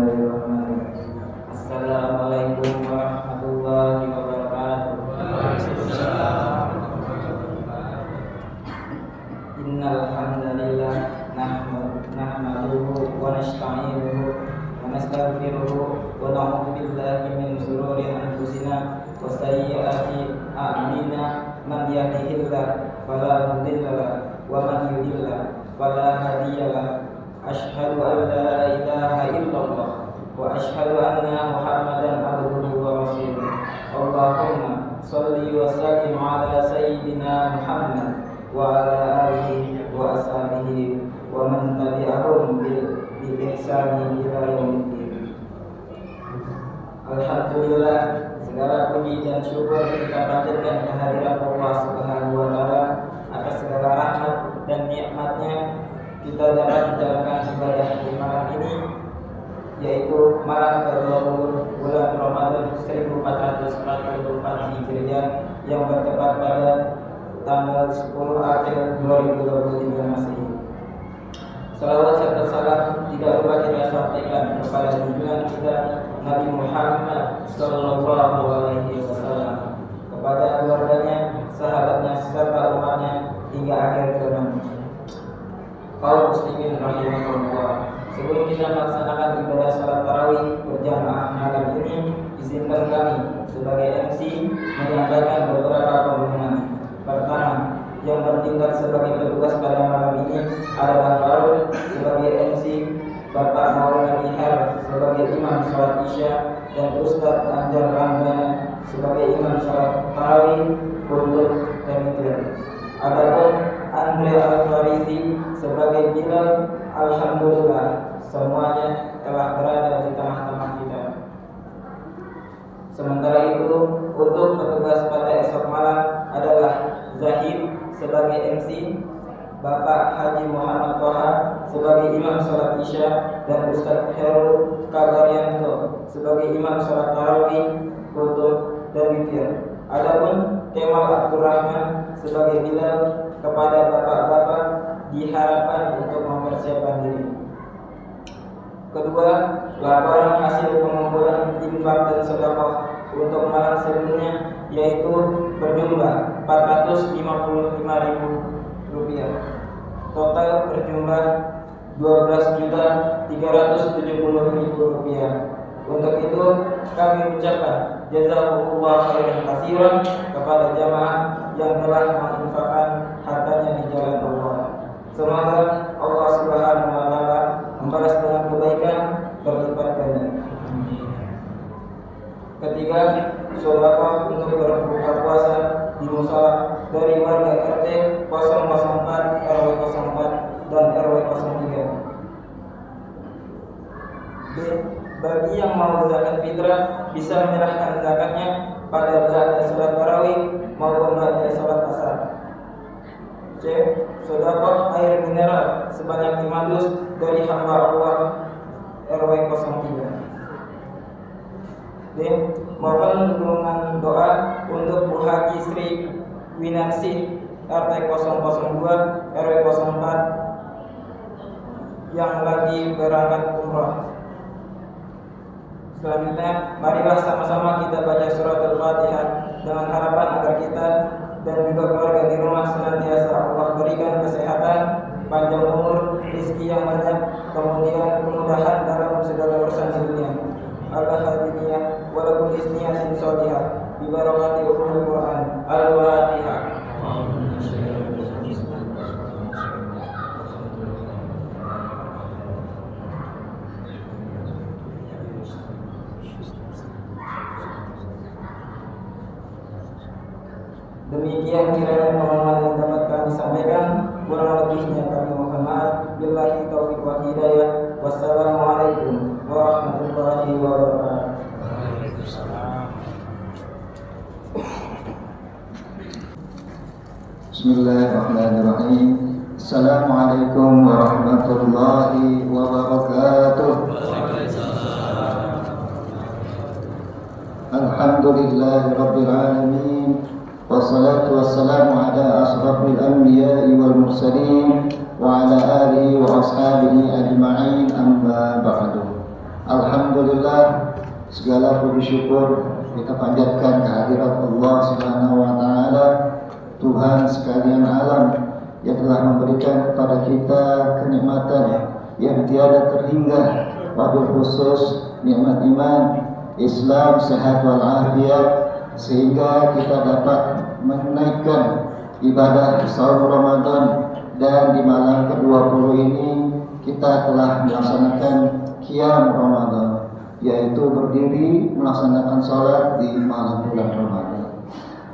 Bismillahirrahmanirrahim. Assalamualaikum warahmatullahi wabarakatuh. Waalaikumsalam. Innal hamdalillah nahmaduhu wa nasta'inuhu wa nastaghfiruhu wa na'udzu billahi min shururi anfusina wa sayyiati a'malina. Man yahdihillahu fala mudilla lahu wa man yudlil fala hadiya lahu. Asyhadu an la ilaha illallah wa asyhadu anna Muhammadan abduhu wa rasuluh. Allahumma shalli wa sallim ala sayyidina Muhammad wa ala alihi wa ashabihi wa man tabi'ahum bi ihsani ila yaumiddin. Alhamdulillah, segala puji dan syukur kita panjatkan kehadirat Allah Subhanahu wa taala atas segala rahmat dan nikmat-Nya. Kita dapat menjalankan ibadah di malam ini, yaitu malam ke-20 bulan Ramadan 1444 Hijriah yang bertepat pada tanggal 10 April 2023 Masehi. Salawat serta salam tidak lupa kita sampaikan kepada junjungan kita Nabi Muhammad sallallahu alaihi wasallam, kepada keluarganya, sahabatnya serta umatnya hingga akhir zaman. Kaum muslimin rahimahullah, sebelum kita melaksanakan ibadah salat tarawih berjamaah malam ini, izinkan kami sebagai MC menyampaikan beberapa pengumuman. Pertama, yang bertindak sebagai petugas pada malam ini adalah Farul sebagai MC, Bapak Maulana Ihar sebagai imam salat Isya, dan Ustadz Anjar Ramdana sebagai imam salat tarawih, qunut, dan witir. Adapun Andre Al-Farisi sebagai Bilal, alhamdulillah semuanya telah berada di tengah-tengah kita. Sementara itu, untuk petugas pada esok malam adalah Zahid sebagai MC, Bapak Haji Muhammad Toha sebagai imam salat Isya, dan Ustadz Heru Kabarianto sebagai imam salat tarawih, qunut, dan witir. Adapun Kemal Abdurrahman sebagai Bilal kepada bapak-bapak diharapkan untuk mempersiapkan diri. Kedua, laporan hasil pengumpulan infak dan sedekah untuk malam sebelumnya yaitu berjumlah Rp455.000. Total berjumlah Rp12.370.000. Untuk itu kami ucapkan jazakumullah khairan katsiran kepada jamaah yang telah menginfakkan hartanya di jalan Allah. Semoga Allah Subhanahu wa taala membalas dengan kebaikan berlipat ganda. Ketiga, sedekah untuk berbuka puasa di musala dari warga RT 004, RW 04 dan RW 03. B. Bagi yang mau zakat fitrah bisa menyerahkan zakatnya pada ba'da salat tarawih maupun ba'da salat asar. C. Sedekah air mineral sebanyak 5 dus dari hamba Allah RW 03. D. Mohon dukungan doa untuk Bu Haji Sri Winarsi RT 002 RW 04 yang lagi berangkat umrah. Selanjutnya, marilah sama-sama kita baca surat Al-Fatihah dengan harapan agar kita dan juga keluarga di rumah senantiasa Allah berikan kesehatan, panjang umur, rezeki yang banyak, kemudian kemudahan dalam segala urusan dunia. Al-Hadiniyah walaupun isniyatin sholihah bi barakati ulumul Quran. Al-Fatihah. Demikian kiranya pengumuman yang dapat kami sampaikan, kurang lebihnya kami mohon maaf. Billahi taufiq wal hidayah. Wassalamualaikum warahmatullahi wabarakatuh. Bismillahirrahmanirrahim. Assalamualaikum warahmatullahi wabarakatuh. Alhamdulillahi rabbil alamin. Wassalatu wassalamu ala ashrafil anbiya'i wal mursalin wa ala alihi wa ashabihi ajma'in, amma ba'du. Alhamdulillah, segala puji syukur kita panjatkan kehadirat Allah Subhanahu wa taala, Tuhan sekalian alam yang telah memberikan kepada kita kenikmatan yang tiada terhingga, wabil khusus nikmat iman, Islam, sehat wal afiat, sehingga kita dapat menunaikan ibadah saum Ramadan. Dan di malam ke-20 ini kita telah melaksanakan qiyam Ramadan, yaitu berdiri melaksanakan sholat di malam bulan Ramadan.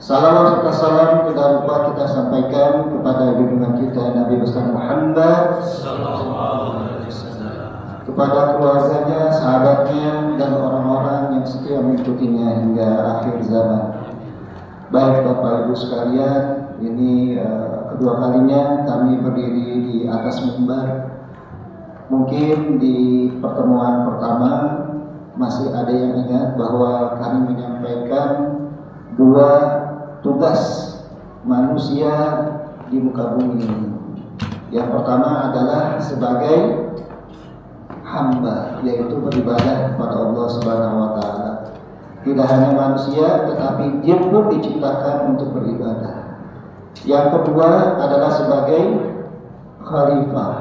Salawat serta salam tidak lupa kita sampaikan kepada junjungan kita Nabi besar Muhammad, kepada keluarganya, sahabatnya, dan orang-orang yang setia mengikutinya hingga akhir zaman. Baik Bapak Ibu sekalian, ini kedua kalinya kami berdiri di atas mimbar. Mungkin di pertemuan pertama masih ada yang ingat bahwa kami menyampaikan dua tugas manusia di muka bumi ini. Yang pertama adalah sebagai hamba, yaitu beribadah kepada Allah Subhanahu wa taala. Tidak hanya manusia, tetapi jin pun diciptakan untuk beribadah. Yang kedua adalah sebagai khalifah,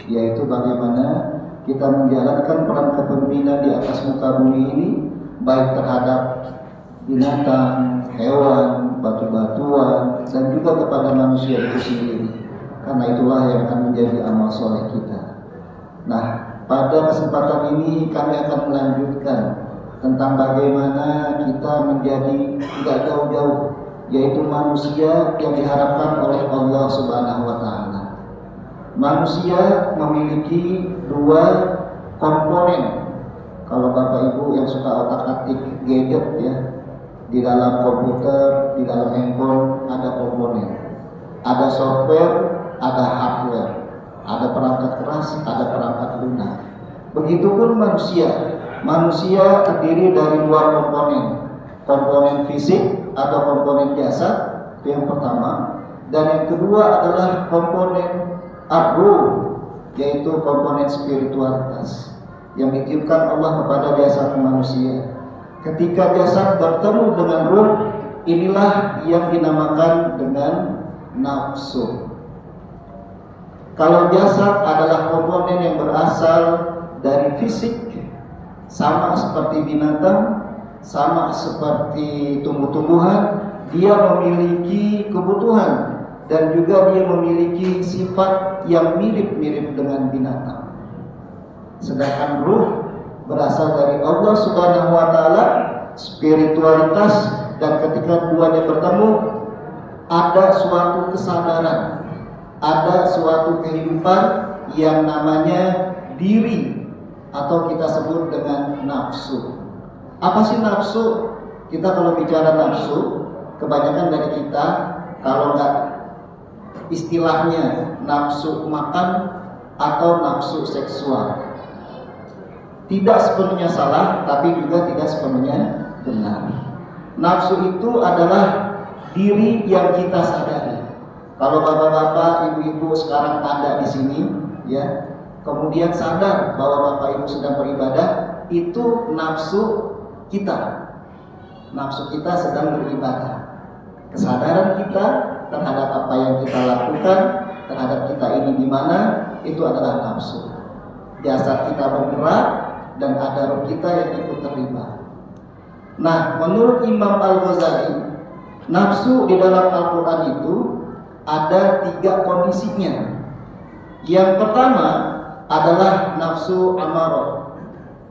yaitu bagaimana kita menjalankan peran kepemimpinan di atas muka bumi ini, baik terhadap binatang, hewan, batu-batuan, dan juga kepada manusia itu sendiri. Karena itulah yang akan menjadi amal soleh kita. Nah, pada kesempatan ini kami akan melanjutkan tentang bagaimana kita menjadi tidak jauh-jauh, yaitu manusia yang diharapkan oleh Allah Subhanahu wa taala. Manusia memiliki dua komponen. Kalau Bapak Ibu yang suka otak-atik gadget ya, di dalam komputer, di dalam handphone ada komponen. Ada software, ada hardware. Ada perangkat keras, ada perangkat lunak. Begitupun manusia. Manusia terdiri dari dua komponen. Komponen fisik atau komponen jasad, itu yang pertama. Dan yang kedua adalah komponen ar-ruh, yaitu komponen spiritualitas yang ditiupkan Allah kepada jasad manusia. Ketika jasad bertemu dengan ruh, inilah yang dinamakan dengan nafsu. Kalau jasad adalah komponen yang berasal dari fisik, sama seperti binatang, sama seperti tumbuh-tumbuhan, dia memiliki kebutuhan dan juga dia memiliki sifat yang mirip-mirip dengan binatang. Sedangkan ruh berasal dari Allah Subhanahu wa taala, spiritualitas, dan ketika duanya bertemu ada suatu kesadaran, ada suatu kehidupan yang namanya diri, atau kita sebut dengan nafsu. Apa sih nafsu? Kita kalau bicara nafsu, kebanyakan dari kita kalau nggak istilahnya nafsu makan atau nafsu seksual. Tidak sepenuhnya salah, tapi juga tidak sepenuhnya benar. Nafsu itu adalah diri yang kita sadari. Kalau bapak-bapak, ibu-ibu sekarang ada di sini, ya, kemudian sadar bahwa Bapak Ibu sedang beribadah, itu nafsu kita. Nafsu kita sedang beribadah. Kesadaran kita terhadap apa yang kita lakukan, terhadap kita ini di mana, itu adalah nafsu. Jasad kita bergerak dan ada roh kita yang ikut terlibat. Nah, menurut Imam Al-Ghazali, nafsu di dalam Al-Quran itu ada 3 kondisinya. Yang pertama adalah nafsu amarah.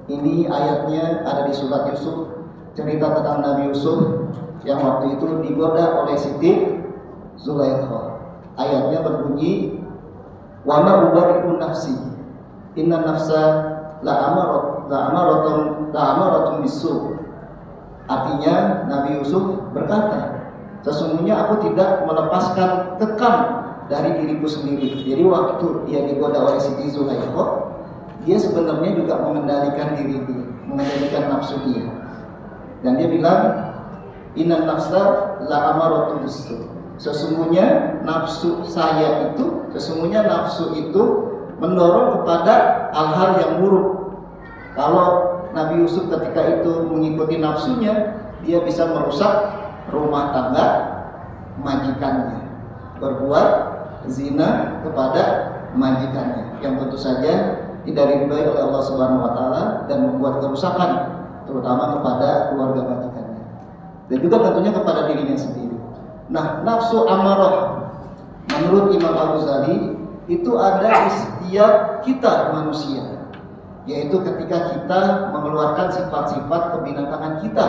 Ini ayatnya ada di surat Yusuf, cerita tentang Nabi Yusuf yang waktu itu digoda oleh Siti Zulaikha. Ayatnya berbunyi, wa ma ubari'u nafsi inna nafsa la'amaratun bisu. Artinya Nabi Yusuf berkata, sesungguhnya aku tidak melepaskan kekang dari diriku sendiri. Jadi waktu dia digoda oleh Siti Zulaikha, dia sebenarnya juga mengendalikan diri dia, mengendalikan nafsu dia. Dan dia bilang, inna nafsa la'amaratun bisu. Sesungguhnya nafsu saya itu, sesungguhnya nafsu itu mendorong kepada hal-hal yang buruk. Kalau Nabi Yusuf ketika itu mengikuti nafsunya, dia bisa merusak rumah tangga majikannya, berbuat zina kepada majikannya, yang tentu saja tidak diridhai oleh Allah Subhanahu wa taala dan membuat kerusakan terutama kepada keluarga majikannya dan juga tentunya kepada dirinya sendiri. Nah, nafsu amarah menurut Imam Al-Ghazali itu ada di setiap kita manusia, yaitu ketika kita mengeluarkan sifat-sifat kebinatangan kita,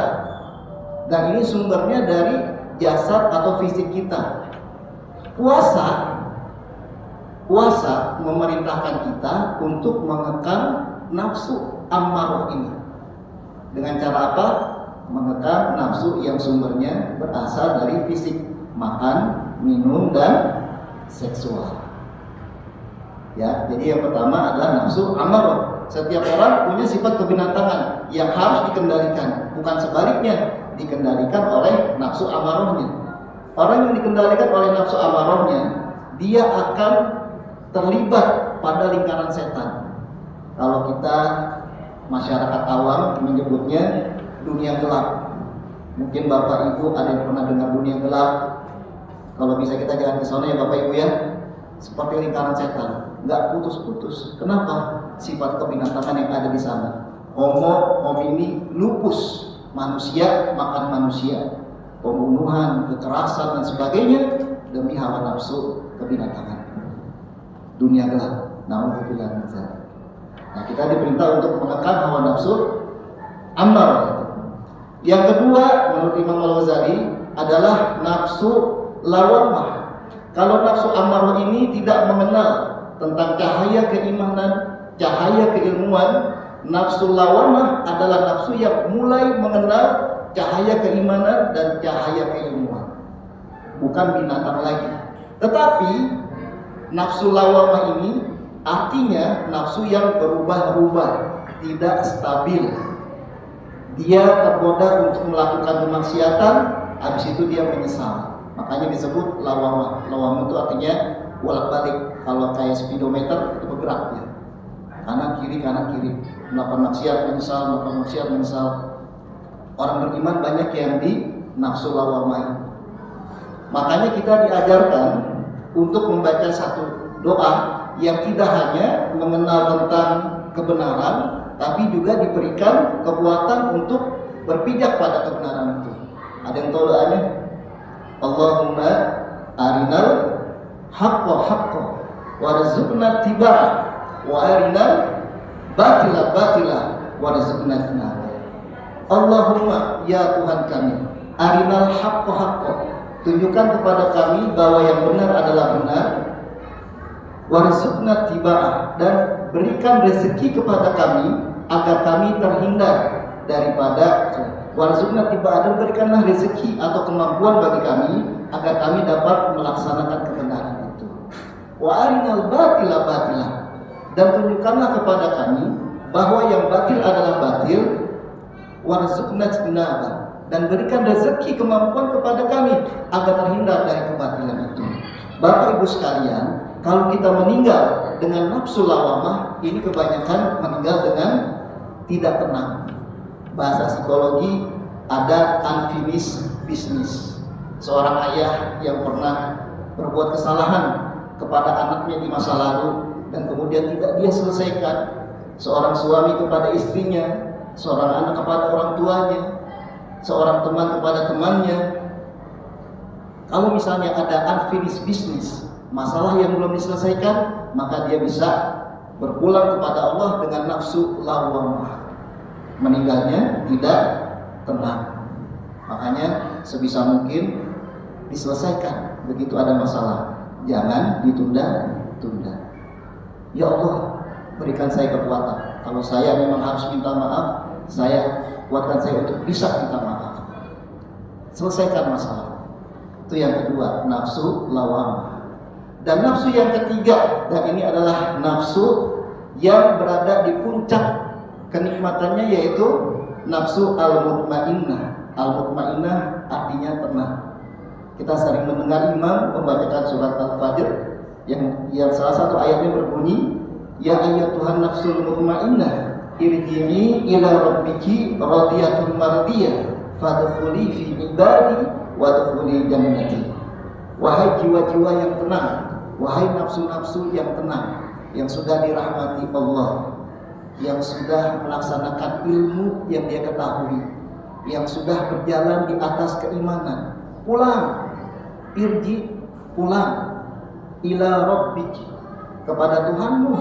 dan ini sumbernya dari jasad atau fisik kita. Puasa memerintahkan kita untuk mengekang nafsu amarah ini. Dengan cara apa? Mengekang nafsu yang sumbernya berasal dari fisik, makan, minum, dan seksual. Ya, jadi yang pertama adalah nafsu amarah. Setiap orang punya sifat kebinatangan yang harus dikendalikan, bukan sebaliknya, dikendalikan oleh nafsu amarahnya. Orang yang dikendalikan oleh nafsu amarahnya, dia akan terlibat pada lingkaran setan. Kalau kita masyarakat awam menyebutnya dunia gelap. Mungkin Bapak Ibu ada yang pernah dengar dunia gelap. Kalau bisa kita jangan ke sana ya Bapak Ibu ya. Seperti lingkaran setan, nggak putus-putus. Kenapa? Sifat kebinatangan yang ada di sana. Homo homini lupus, manusia makan manusia, pembunuhan, kekerasan dan sebagainya demi hawa nafsu kebinatangan. Dunia gelap. Nah, kita diperintah untuk menekan hawa nafsu amarah. Yang kedua menurut Imam Al-Ghazali adalah nafsu lawamah. Kalau nafsu amarah ini tidak mengenal tentang cahaya keimanan, cahaya keilmuan, nafsu lawamah adalah nafsu yang mulai mengenal cahaya keimanan dan cahaya keilmuan. Bukan binatang lagi. Tetapi nafsu lawamah ini artinya nafsu yang berubah-ubah, tidak stabil. Dia tergoda untuk melakukan kemaksiatan, habis itu dia menyesal. Makanya disebut lawamah. Lawamah itu artinya bolak-balik. Kalau kayak speedometer itu bergerak ya. Kanan kiri, melakukan maksiat menyesal, melakukan maksiat menyesal. Orang beriman banyak yang di nafsu lawamah. Makanya kita diajarkan untuk membaca satu doa yang tidak hanya mengenal tentang kebenaran, tapi juga diberikan kekuatan untuk berpijak pada kebenaran itu. Ada yang tahu doanya? Allahumma arinal haqqa haqqa warzuqna tibaa wa arinal batila batila warzuqna tinaba. Allahumma, ya Tuhan kami, arinal haqqa haqqa, tunjukkan kepada kami bahwa yang benar adalah benar, warzuqna tibaa, dan berikan rezeki kepada kami agar kami terhindar daripada warzuqna tibaa, dan berikanlah rezeki atau kemampuan bagi kami agar kami dapat melaksanakan kebenaran itu. Wa arinal batila batila, dan tunjukkanlah kepada kami bahwa yang batil adalah batil, warzuqna tinaba, dan berikan rezeki kemampuan kepada kami agar terhindar dari kebatilan itu. Bapak Ibu sekalian, kalau kita meninggal dengan nafsu lawamah, ini kebanyakan meninggal dengan tidak tenang. Bahasa psikologi ada unfinished business. Seorang ayah yang pernah berbuat kesalahan kepada anaknya di masa lalu dan kemudian tidak dia selesaikan. Seorang suami kepada istrinya, seorang anak kepada orang tuanya, seorang teman kepada temannya. Kalau misalnya ada unfinished business, masalah yang belum diselesaikan, maka dia bisa berpulang kepada Allah dengan nafsu lawamah. Meninggalnya tidak tenang. Makanya sebisa mungkin diselesaikan begitu ada masalah. Jangan ditunda-tunda. Ya Allah, berikan saya kekuatan. Kalau saya memang harus minta maaf, saya kuatkan saya untuk bisa minta maaf. Selesaikan masalah. Itu yang kedua, nafsu lawamah. Dan nafsu yang ketiga, dan ini adalah nafsu yang berada di puncak kenikmatannya, yaitu nafsu al-mutmainnah. Al-mutmainnah artinya tenang. Kita sering mendengar imam membacakan surat Al-Fajr yang salah satu ayatnya berbunyi, ya ayyatuhan nafsul mutmainnah irji'i ila rabbiki radiyatun mardiyah fadkhuli fi ibadi wadkhuli jannati. Wahai jiwa-jiwa yang tenang, wahai nafsu-nafsu yang tenang, yang sudah dirahmati Allah, yang sudah melaksanakan ilmu yang dia ketahui, yang sudah berjalan di atas keimanan, pulang, irji, pulang, ila rabbiki, kepada Tuhanmu,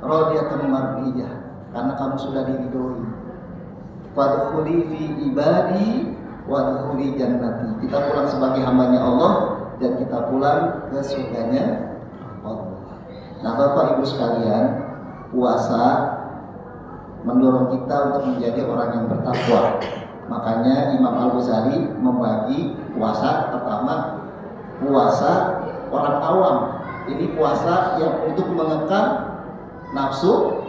radiyatun mardiyah, karena kamu sudah diridhoi. Fadkhuli fi ibadi wadkhuli jannati. Kita pulang sebagai hambanya Allah dan kita pulang ke surganya Allah. Nah, Bapak Ibu sekalian, puasa mendorong kita untuk menjadi orang yang bertakwa. Makanya Imam Al-Ghazali membagi puasa, pertama puasa orang awam. Ini puasa yang untuk mengekang nafsu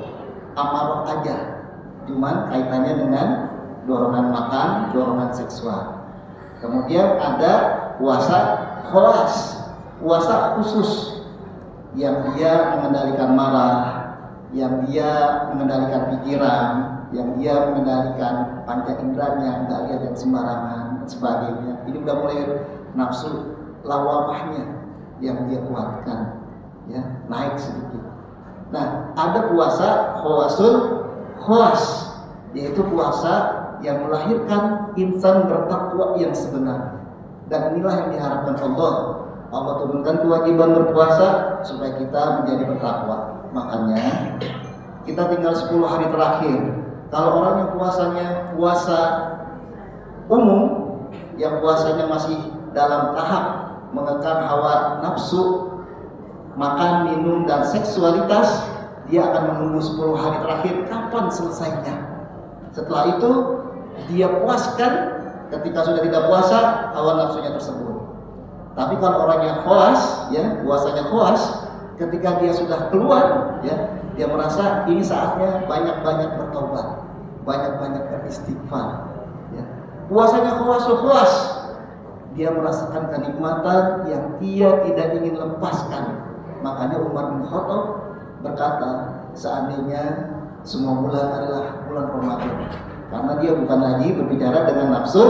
amarah aja, cuman kaitannya dengan dorongan makan, dorongan seksual. Kemudian ada puasa khawas, puasa khusus, yang dia mengendalikan marah, yang dia mengendalikan pikiran, yang dia mengendalikan panca inderanya, nggak lihat yang sembarangan, sebagainya. Ini udah mulai nafsu lawamahnya yang dia kuatkan, ya, naik sedikit. Nah, ada puasa khawasul khawas, yaitu puasa yang melahirkan insan bertakwa yang sebenarnya. Dan inilah yang diharapkan Allah. Allah turunkan kewajiban berpuasa supaya kita menjadi bertakwa. Makanya kita tinggal 10 hari terakhir. Kalau orang yang puasanya puasa umum, yang puasanya masih dalam tahap mengekang hawa nafsu, makan, minum, dan seksualitas, dia akan menunggu 10 hari terakhir kapan selesainya. Setelah itu dia puaskan ketika sudah tidak puasa hawa nafsunya tersebut. Tapi kalau orang yang khawas, ya, puasanya khawas, ketika dia sudah keluar, ya, dia merasa ini saatnya banyak-banyak bertobat, banyak-banyak beristighfar, ya. Puasanya khawas, dia merasakan kenikmatan yang dia tidak ingin lepaskan. Makanya Umar bin Khattab berkata, seandainya semua bulan adalah bulan Ramadan, karena dia bukan lagi berbicara dengan nafsu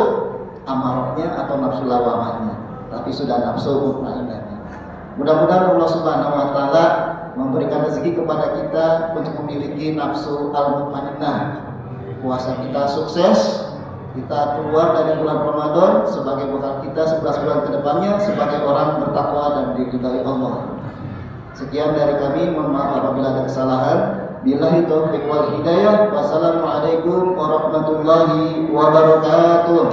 amarahnya atau nafsu lawamahnya, tapi sudah nafsu mutmainnahnya. Mudah-mudahan Allah Subhanahu wa taala memberikan rezeki kepada kita untuk memiliki nafsu al-mutmainnah. Puasa kita sukses, kita keluar dari bulan Ramadan sebagai bekal kita 11 bulan ke depannya sebagai orang bertakwa dan diridhai Allah. Sekian dari kami, mohon maaf apabila ada kesalahan. Billahi taufiq wal hidayah. Wassalamualaikum warahmatullahi wabarakatuh.